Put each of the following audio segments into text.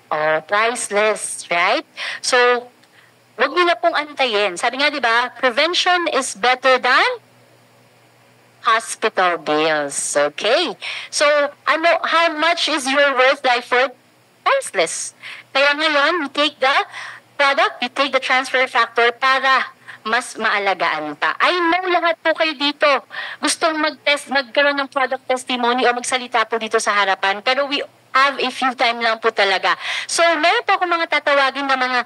Oh, priceless, right? So, wag niyo na pong antayin. Sabi nga, di ba, prevention is better than hospital bills. Okay? So, how much is your worth, Lyford? Priceless. Kaya ngayon, we take the product, we take the transfer factor para mas maalagaan pa. I know lahat po kayo dito gustong magkaroon ng product testimony o magsalita po dito sa harapan. Pero we have a few time lang po talaga. So, meron po ako mga tatawagin na mga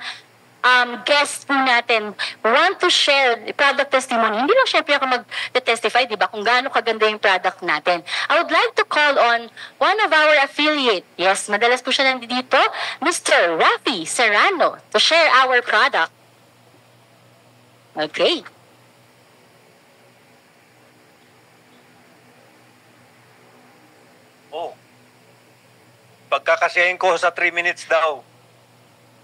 guests po natin want to share product testimony. Hindi lang syempre ako mag-testify, di ba, kung gaano kaganda yung product natin. I would like to call on one of our affiliate. Yes, madalas po siya nandito, Mr. Rafi Serrano, to share our product. Okay. Oh. Pagkakasyahin ko sa 3 minutes daw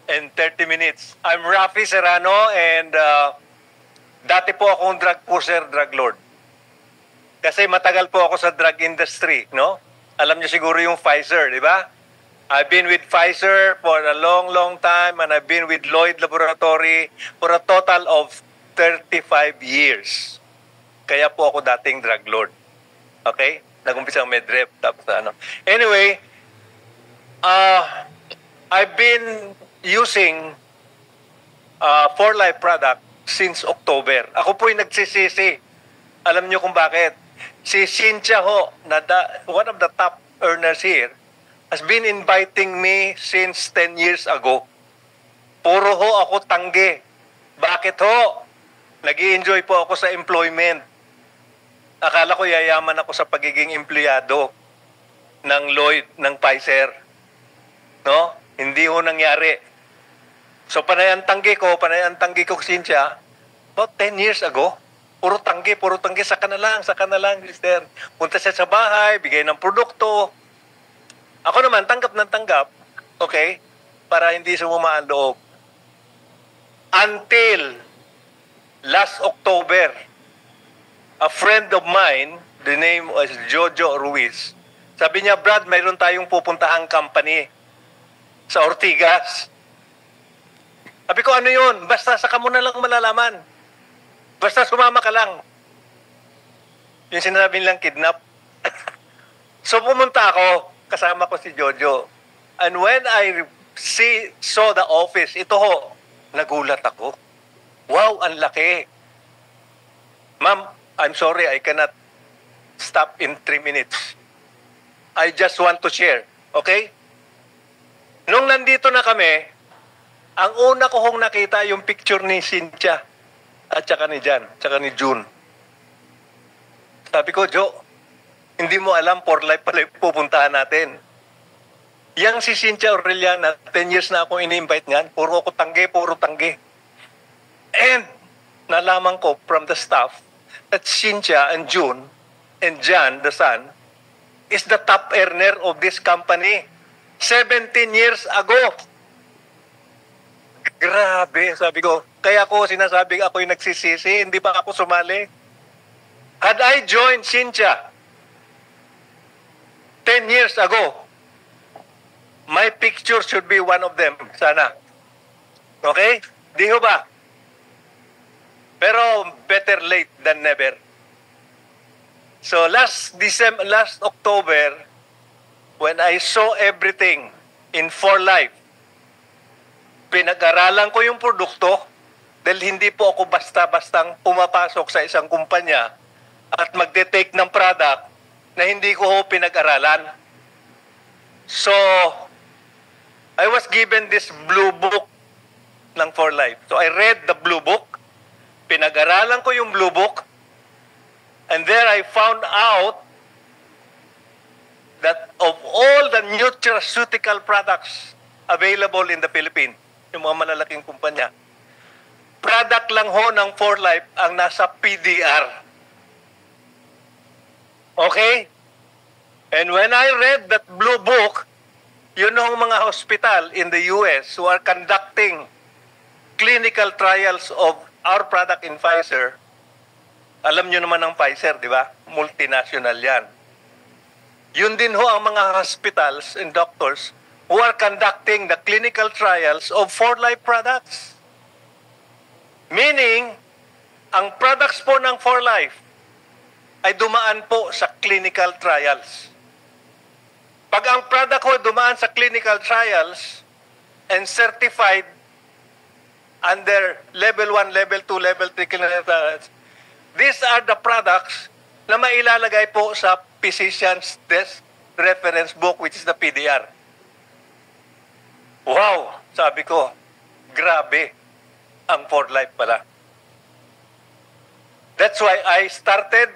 and 30 minutes. I'm Rafi Serrano and dati po akong drug pusher, drug lord. Kasi matagal po ako sa drug industry, no? Alam niyo siguro yung Pfizer, di ba? I've been with Pfizer for a long, long time and I've been with Lloyd Laboratory for a total of 35 years. Kaya po ako dating drug lord. Okay? Nag-umpisa ang medrep. Tapos ano. Anyway, I've been using 4Life product since October. Ako po yung nagsisisi. Alam niyo kung bakit? Si Cynthia ho, one of the top earners here, has been inviting me since 10 years ago. Puro ho ako tanggi. Bakit ho? Nag-i-enjoy po ako sa employment. Akala ko yayaman ako sa pagiging empleyado ng Lloyd, ng Pfizer. No? Hindi ho nangyari. So panay ang tanggi ko, Cynthia, about 10 years ago. Puro tanggi, saka na lang, sister. Punta siya sa bahay, bigay ng produkto. Ako naman, tanggap ng tanggap, okay, para hindi sumama ang loob. Until last October, a friend of mine, the name was Jojo Ruiz, sabi niya, Brad, mayroon tayong pupuntahang company sa Ortigas. Sabi ko, ano yun? Basta saka mo na lang malalaman. Basta sumama ka lang. Yung sinasabi nilang kidnap. So pumunta ako, kasama ko si Jojo. And when I saw the office, ito ho, nagulat ako. Wow, ang laki. Ma'am, I'm sorry, I cannot stop in 3 minutes. I just want to share, okay? Nung nandito na kami, ang una ko hong nakita yung picture ni Cynthia at saka ni Jan, saka ni June. Sabi ko, Jo, hindi mo alam, 4Life pala yung pupuntahan natin. Yang si Cynthia Aureliana, 10 years na akong ini-invite niyan, puro tanggi. And nalaman ko from the staff that Cynthia and June and Jan, the son, is the top earner of this company 17 years ago. Grabe, sabi ko. Kaya ako sinasabing ako yung nagsisisi, hindi pa ako sumali. Had I joined Cynthia 10 years ago, my picture should be one of them, sana. Okay? Di ho ba? Pero better late than never. So last October, when I saw everything in 4Life, pinag-aralan ko yung produkto dahil hindi po ako basta-bastang pumapasok sa isang kumpanya at magde-take ng product na hindi ko pinag-aralan. So, I was given this blue book ng 4Life. So, I read the blue book, pinag-aralan ko yung blue book, and there I found out that of all the nutraceutical products available in the Philippines, yung mga malalaking kumpanya, product lang ho ng 4Life ang nasa PDR. Okay? And when I read that blue book, yun ang mga hospital in the US who are conducting clinical trials of our product in Pfizer. Alam nyo naman ng Pfizer, di ba? Multinational yan. Yun din ho ang mga hospitals and doctors who are conducting the clinical trials of 4Life products. Meaning, ang products po ng 4Life ay dumaan po sa clinical trials. Pag ang product ko dumaan sa clinical trials and certified under level 1, level 2, level 3 clinical trials, these are the products na mailalagay po sa Physician's Desk Reference Book, which is the PDR. Wow! Sabi ko, grabe ang 4Life pala. That's why I started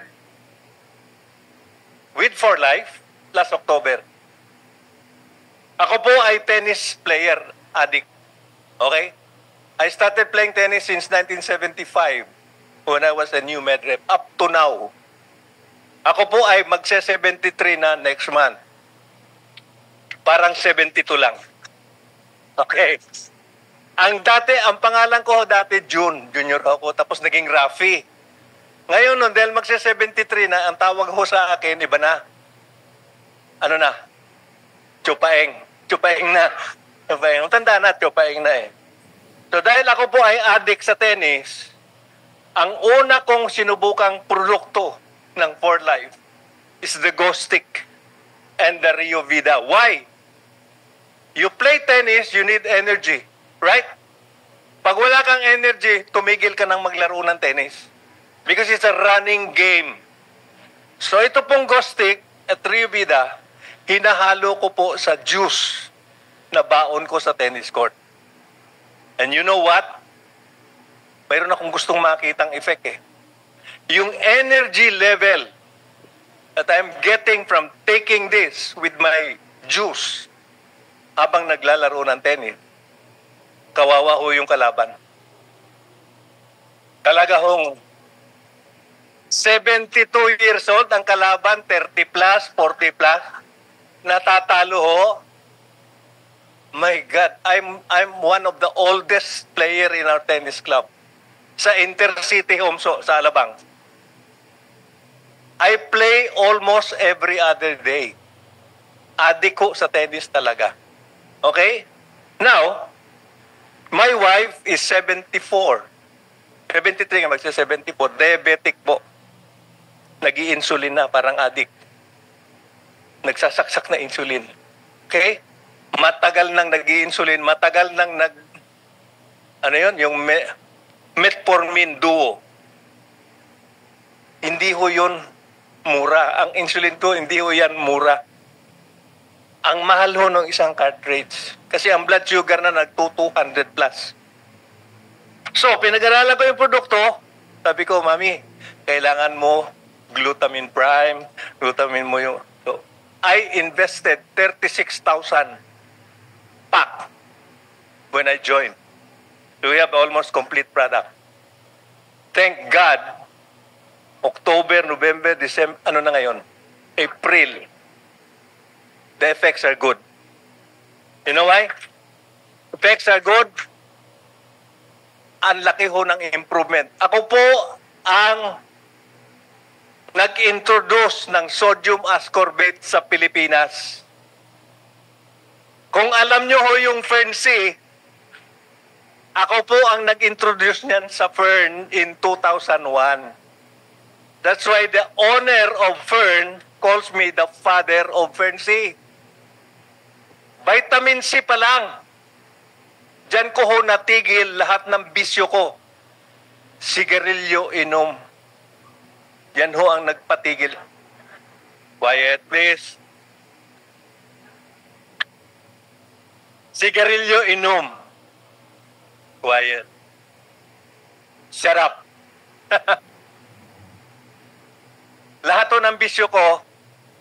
with 4Life last October. Ako po ay tennis player, addict. Okay? I started playing tennis since 1975 when I was a new med rep up to now. Ako po ay magse-73 na next month. Parang 72 lang. Okay. Ang pangalan ko dati June, junior ako, tapos naging Rafi. Ngayon nun, dahil magse-73 na, ang tawag ho sa akin, iba na. Ano na? Chupaeng. Chupaeng na. Chupaeng. Tanda na, chupaeng na eh. So dahil ako po ay addict sa tennis, ang una kong sinubukang produkto ng 4Life is the Ghost Stick and the Rio Vida. Why? You play tennis, you need energy. Right? Pag wala kang energy, tumigil ka ng maglaro ng tennis. Because it's a running game. So ito pong Ghost Stick at Rio Vida, hinahalo ko po sa juice na baon ko sa tennis court. And you know what? Mayroon akong gustong makitang effect eh. Yung energy level that I'm getting from taking this with my juice habang naglalaro ng tennis, kawawa ho yung kalaban. Talaga hong 72 years old ang kalaban, 30 plus, 40 plus, natatalo ho. My God, I'm one of the oldest player in our tennis club sa Intercity Homso sa Alabang. I play almost every other day. Adik ko sa tennis talaga. Okay? Now, my wife is 74. 73 nga, magsa-74. Diabetic po. Nag-i-insulin na, parang addict. Nagsasaksak na insulin. Okay? Matagal nang nag-i-insulin, matagal nang ano yun? Yung metformin duo. Hindi ho yun mura. Ang insulin to, hindi ho yan mura. Ang mahal ho ng isang cartridge. Kasi ang blood sugar na nag-200 plus. So, pinag-aralan ko yung produkto. Sabi ko, Mami, kailangan mo glutamine prime, glutamine mo yung... So, I invested 36,000 pack when I joined. So, we have almost complete product. Thank God, October, November, December, ano na ngayon? April. The effects are good. You know why? Effects are good. Ang laki ho ng improvement. Ako po ang nag-introduce ng sodium ascorbate sa Pilipinas. Kung alam nyo ho yung Fern C, ako po ang nag-introduce niyan sa Fern in 2001. That's why the owner of Fern calls me the father of Fern C. Vitamin C pa lang. Diyan ko ho natigil lahat ng bisyo ko. Sigarilyo, inom. Yan ho ang nagpatigil. Quiet, please. Sigarilyo, inom. Quiet. Shut up. Lahat ho ng bisyo ko,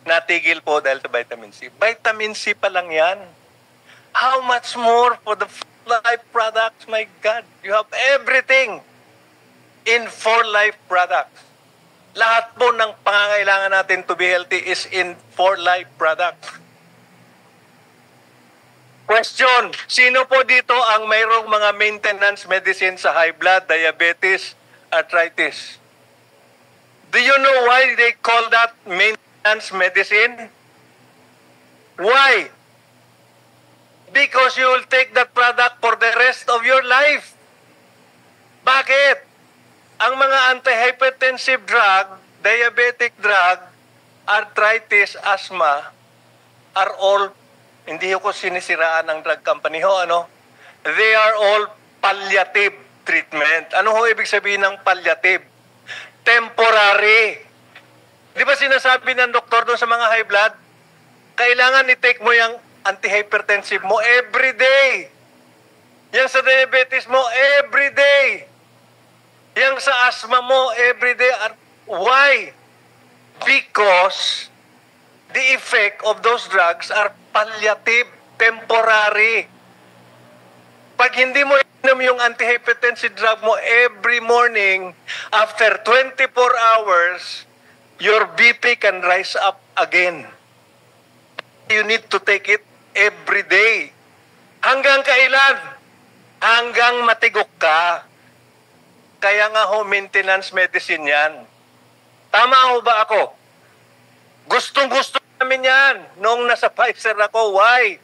natigil po dahil sa vitamin C. Vitamin C pa lang yan. How much more for the 4Life products? My God, you have everything in 4Life products. Lahat po ng pangangailangan natin to be healthy is in 4Life products. Question, sino po dito ang mayroong mga maintenance medicine sa high blood, diabetes, arthritis? Do you know why they call that maintenance medicine? Why? Because you will take that product for the rest of your life. Bakit? Ang mga antihypertensive drug, diabetic drug, arthritis, asthma, are all, hindi ko sinisiraan ng drug company ho, ano? They are all palliative treatment. Ano ho ibig sabihin ng palliative? Temporary. Di ba sinasabi ng doktor doon sa mga high blood? Kailangan i-take mo yung antihypertensive mo every day. Yang sa diabetes mo every day. Yang sa asthma mo every day. Why? Because the effect of those drugs are palliative, temporary. Pag hindi mo inom yung antihypertensive drug mo every morning, after 24 hours, your BP can rise up again. You need to take it every day. Hanggang kailan? Hanggang matigok ka. Kaya nga ho, maintenance medicine yan. Tama ho ba ako? Gustong-gusto namin yan. Noong nasa Pfizer ako, why?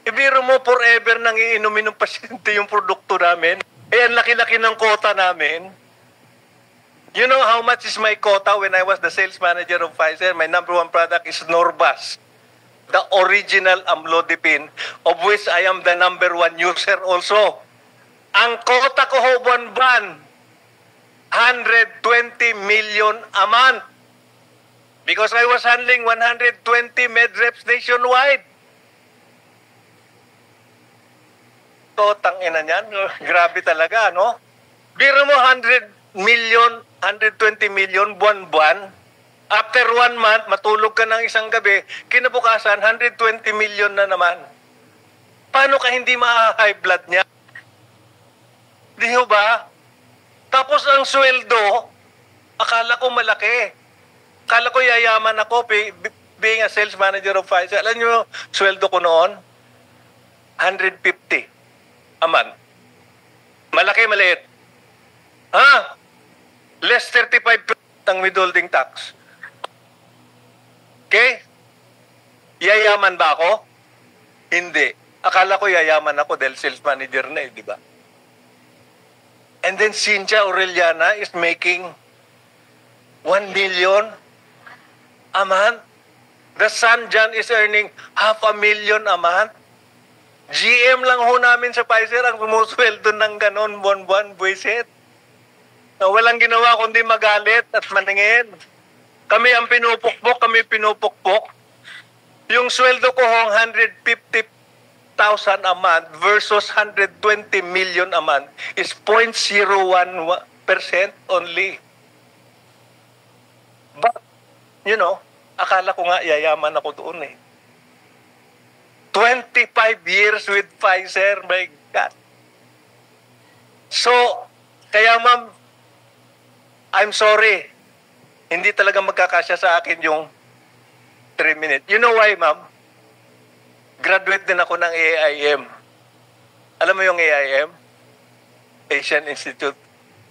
Ibiro mo forever nang iinumin ng pasyente yung produkto namin. Eh, ang laki-laki ng quota namin. You know how much is my quota when I was the sales manager of Pfizer? My number one product is Norvas, the original amlodipine, of which I am the number one user also. Ang quota ko ho, buwan-buwan, 120 million a month. Because I was handling 120 med reps nationwide. So, tangina niyan. Grabe talaga, no? Biro mo 100 million, 120 million buwan-buwan. After 1 month, matulog ka ng isang gabi, kinabukasan, 120 million na naman. Paano ka hindi ma-high blood niya? Di ho ba? Tapos ang sweldo, akala ko malaki. Akala ko yayaman ako being a sales manager of Pfizer. Alam nyo, sweldo ko noon, 150 a month. Malaki, maliit. Ha? Less 35% ang withholding tax. Okay? Yayaman ba ako? Hindi. Akala ko yayaman ako dahil sales manager na di ba? And then Cynthia Aureliana is making 1 million a month. The son John is earning 500,000 a month. GM lang ho namin sa Pfizer ang sumusweldo ng ganon buwan-buwan, buwisit. Na walang ginawa kundi magalit at maningin. Kami ang pinupukpok, kami pinupukpok. Yung sweldo ko hong 150,000 a month versus 120 million a month is 0.01% only. But, you know, akala ko nga yayaman ako doon eh. 25 years with Pfizer, my God. So, kaya ma'am, I'm sorry. Hindi talaga magkakasya sa akin yung 3 minutes. You know why, ma'am? Graduate din ako ng AIM. Alam mo yung AIM? Asian Institute.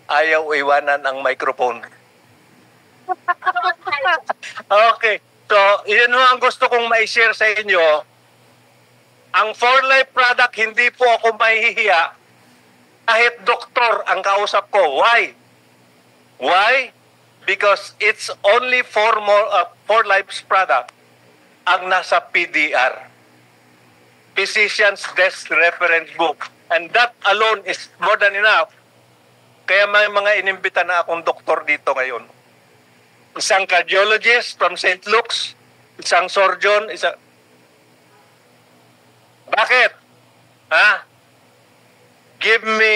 Ayaw iwanan ang microphone. Okay. So, yun ang gusto kong ma-share sa inyo. Ang 4Life product, hindi po ako mahihiya. Kahit doktor ang kausap ko. Why? Why? Because it's only 4Life's product ang nasa PDR. Physician's Desk Reference Book. And that alone is more than enough. Kaya may mga inimbita na akong doktor dito ngayon. Isang cardiologist from St. Luke's, isang surgeon, Bakit? Ha? Give me...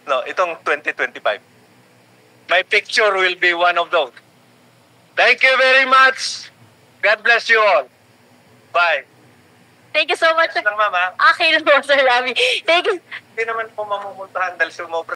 No, itong 2025. My picture will be one of those. Thank you very much. God bless you all. Bye. Thank you so much. Yes lang, mama. Okay na po, Sir Ravi. Thank you. Hindi naman po mamumultahan dahil sumobra.